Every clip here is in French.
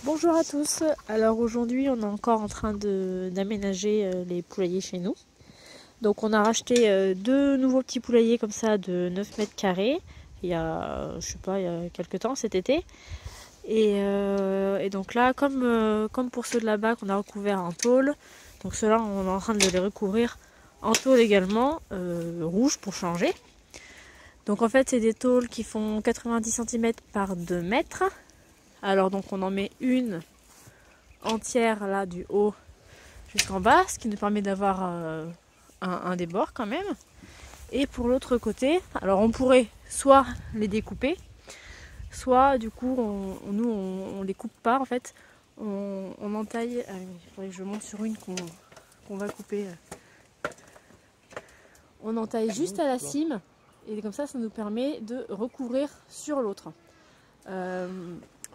Bonjour à tous, alors aujourd'hui on est encore en train d'aménager les poulaillers chez nous. Donc on a racheté deux nouveaux petits poulaillers comme ça de 9 mètres carrés il y a, je sais pas, il y a quelques temps cet été. Et donc là, comme pour ceux de là-bas qu'on a recouverts en tôle, donc ceux-là on est en train de les recouvrir en tôle également, rouge pour changer. Donc en fait c'est des tôles qui font 90 cm par 2 mètres. Alors donc on en met une entière là du haut jusqu'en bas, ce qui nous permet d'avoir un des bords quand même. Et pour l'autre côté, alors on pourrait soit les découper, soit du coup on les coupe pas en fait, on entaille. Il faudrait que je monte sur une qu'on va couper. On entaille juste à la cime et comme ça nous permet de recouvrir sur l'autre.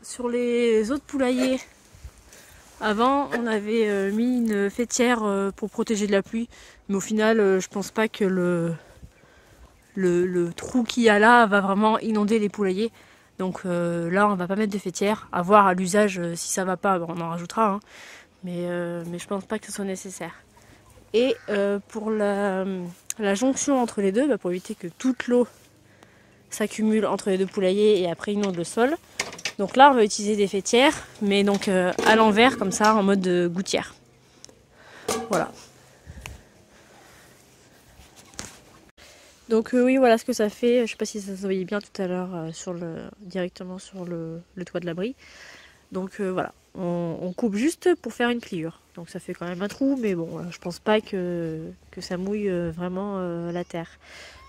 Sur les autres poulaillers, avant on avait mis une faîtière pour protéger de la pluie, mais au final je pense pas que le trou qu'il y a là va vraiment inonder les poulaillers. Donc là on va pas mettre de faîtière, à voir à l'usage si ça va pas, on en rajoutera, hein. Mais je pense pas que ce soit nécessaire. Et pour la jonction entre les deux, pour éviter que toute l'eau s'accumule entre les deux poulaillers et après inonde le sol, donc là on va utiliser des faîtières, mais donc à l'envers comme ça, en mode gouttière. Voilà. Donc oui, voilà ce que ça fait. Je sais pas si ça se voyait bien tout à l'heure directement sur le toit de l'abri. Donc voilà, on coupe juste pour faire une pliure. Donc ça fait quand même un trou, mais bon, je pense pas que ça mouille vraiment la terre.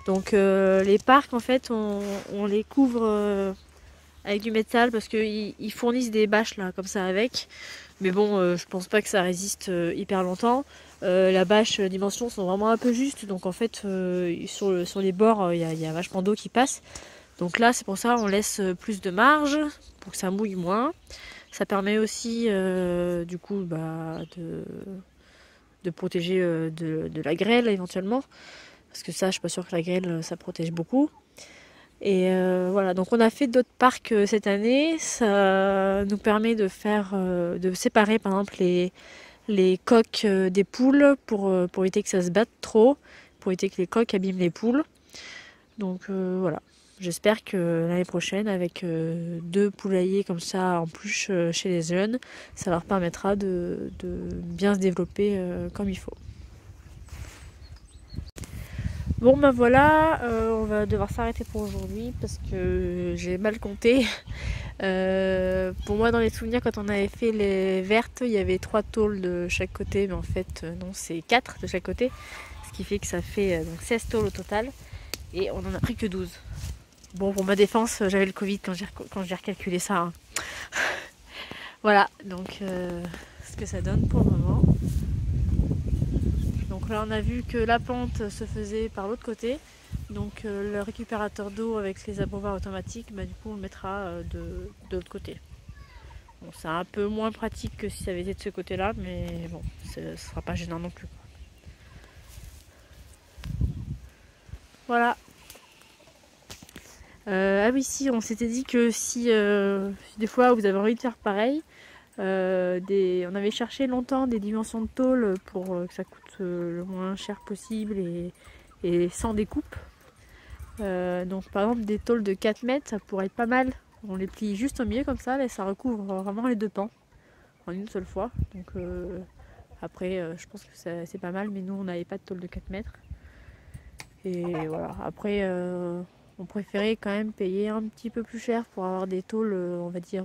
Donc les parcs en fait, on les couvre avec du métal parce qu'ils fournissent des bâches là comme ça avec. Mais bon, je pense pas que ça résiste hyper longtemps. La bâche, les dimensions sont vraiment un peu justes, donc en fait sur les bords il y a vachement d'eau qui passe. Donc là c'est pour ça on laisse plus de marge pour que ça mouille moins. Ça permet aussi du coup de protéger de la grêle éventuellement, parce que ça je suis pas sûre que la grêle ça protège beaucoup. Et voilà, donc on a fait d'autres parcs cette année. Ça nous permet de séparer par exemple les coques des poules pour éviter que ça se batte trop, pour éviter que les coques abîment les poules. Donc voilà, j'espère que l'année prochaine, avec deux poulaillers comme ça en plus chez les jeunes, ça leur permettra de bien se développer comme il faut. Bon ben voilà, on va devoir s'arrêter pour aujourd'hui parce que j'ai mal compté. Pour moi dans les souvenirs quand on avait fait les vertes, il y avait 3 tôles de chaque côté, mais en fait non, c'est 4 de chaque côté. Ce qui fait que ça fait donc 16 tôles au total et on en a pris que 12. Bon, pour ma défense, j'avais le Covid quand j'ai recalculé ça, hein. Voilà, donc ce que ça donne pour le moment. Donc là on a vu que la pente se faisait par l'autre côté. Donc le récupérateur d'eau avec les abreuvoirs automatiques, du coup on le mettra de l'autre côté. Bon, c'est un peu moins pratique que si ça avait été de ce côté-là, mais bon, ce ne sera pas gênant non plus. Voilà. Ah oui, si, on s'était dit que si des fois vous avez envie de faire pareil, on avait cherché longtemps des dimensions de tôle pour que ça coûte le moins cher possible et sans découpe. Donc par exemple des tôles de 4 mètres, ça pourrait être pas mal. On les plie juste au milieu comme ça, et ça recouvre vraiment les deux pans en une seule fois. Donc après, je pense que c'est pas mal, mais nous on n'avait pas de tôle de 4 mètres. Et voilà, après on préférait quand même payer un petit peu plus cher pour avoir des tôles, on va dire,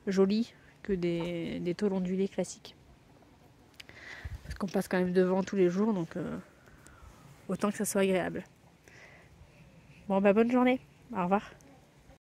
jolies que des tôles ondulées classiques. Parce qu'on passe quand même devant tous les jours, donc autant que ça soit agréable. Bon, bonne journée, au revoir.